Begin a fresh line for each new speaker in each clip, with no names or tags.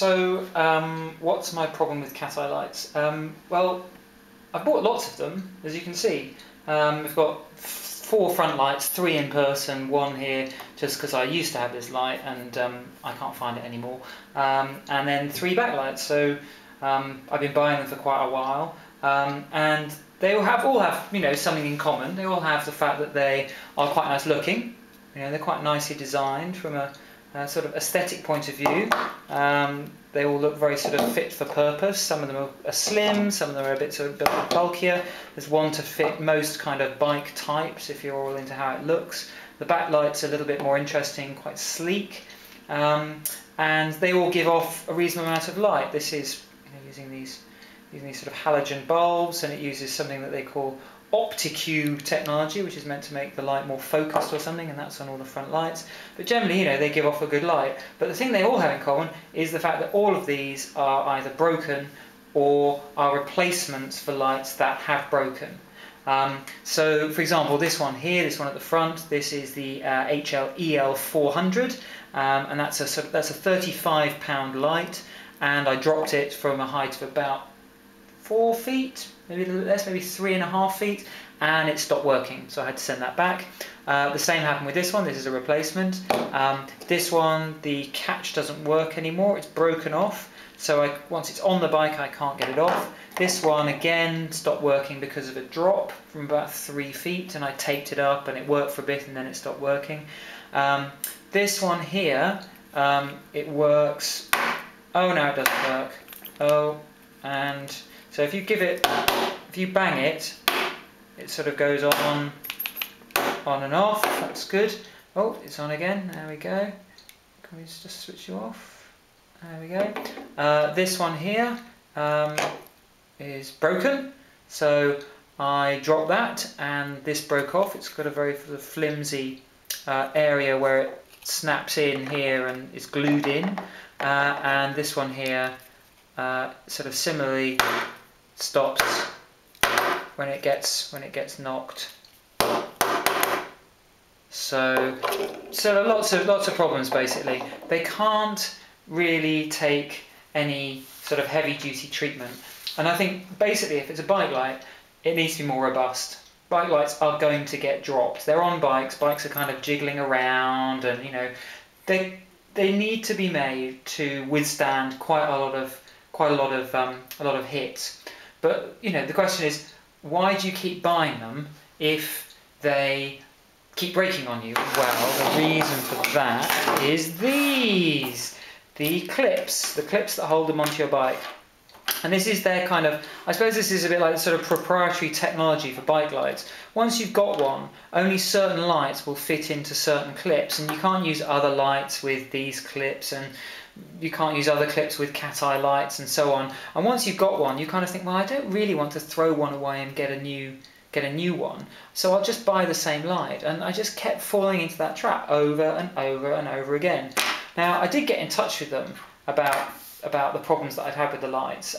What's my problem with CatEye lights? Well, I've bought lots of them, as you can see. We've got 4 front lights, 3 in person, 1 here, just because I used to have this light and I can't find it anymore. And then 3 backlights. So I've been buying them for quite a while, and they all have something in common. They all have the fact that they are quite nice looking. They're quite nicely designed from a sort of aesthetic point of view. They all look very sort of fit for purpose. Some of them are slim, some of them are a bit bulkier. There's one to fit most kind of bike types if you're all into how it looks. The backlight's a little bit more interesting, quite sleek, and they all give off a reasonable amount of light. This is using these sort of halogen bulbs, and it uses something that they call OptiCube technology, which is meant to make the light more focused or something, and that's on all the front lights. But generally, they give off a good light. But the thing they all have in common is the fact that all of these are either broken or are replacements for lights that have broken. So, for example, this one here, this one at the front, this is the HL-EL 400, and that's a £35 light, and I dropped it from a height of about 4 feet, maybe a little less, maybe 3.5 feet, and it stopped working, so I had to send that back. The same happened with this one. This is a replacement. This one, the catch doesn't work anymore, it's broken off, so once it's on the bike I can't get it off. This one again stopped working because of a drop from about 3 feet, and I taped it up and it worked for a bit and then it stopped working. This one here, it works. Oh, no, it doesn't work. Oh, and so if you bang it, it sort of goes on and off. That's good. Oh, it's on again. There we go. Can we just switch you off? There we go. This one here is broken. So I dropped that, and this broke off. It's got a very flimsy area where it snaps in here and is glued in. And this one here sort of similarly stops when it gets knocked. So lots of problems basically. They can't really take any sort of heavy duty treatment, and I think basically if it's a bike light, it needs to be more robust. Bike lights are going to get dropped. They're on bikes. Bikes are kind of jiggling around, and they need to be made to withstand quite a lot of hits. But the question is, why do you keep buying them if they keep breaking on you? Well, the reason for that is the clips that hold them onto your bike. And this is their kind of, I suppose this is a bit like sort of proprietary technology for bike lights. Once you've got one, only certain lights will fit into certain clips, and you can't use other lights with these clips, and you can't use other clips with CatEye lights and so on. And once you've got one, you kind of think, well, I don't really want to throw one away and get a new one, so I'll just buy the same light. And I just kept falling into that trap over and over and over again. Now, I did get in touch with them about the problems that I'd had with the lights,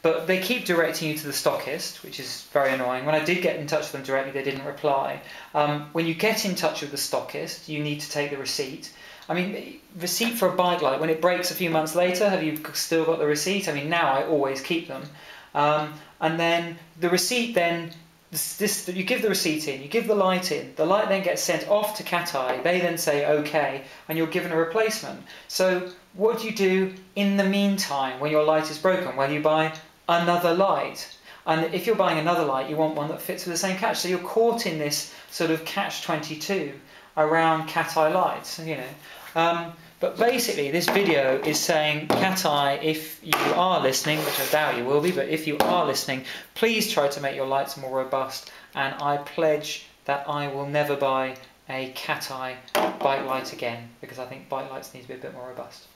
but they keep directing you to the stockist, which is very annoying. When I did get in touch with them directly, they didn't reply. When you get in touch with the stockist, you need to take the receipt. I mean, receipt for a bike light, when it breaks a few months later, have you still got the receipt? I mean, now I always keep them. And then the receipt then, you give the receipt in, you give the light then gets sent off to CatEye, they then say okay, and you're given a replacement. So what do you do in the meantime when your light is broken? Well, you buy another light. And if you're buying another light, you want one that fits with the same catch. So you're caught in this sort of catch-22 around CatEye lights, But basically, this video is saying, CatEye, if you are listening, which I doubt you will be, but if you are listening, please try to make your lights more robust, and I pledge that I will never buy a CatEye bike light again, because I think bike lights need to be a bit more robust.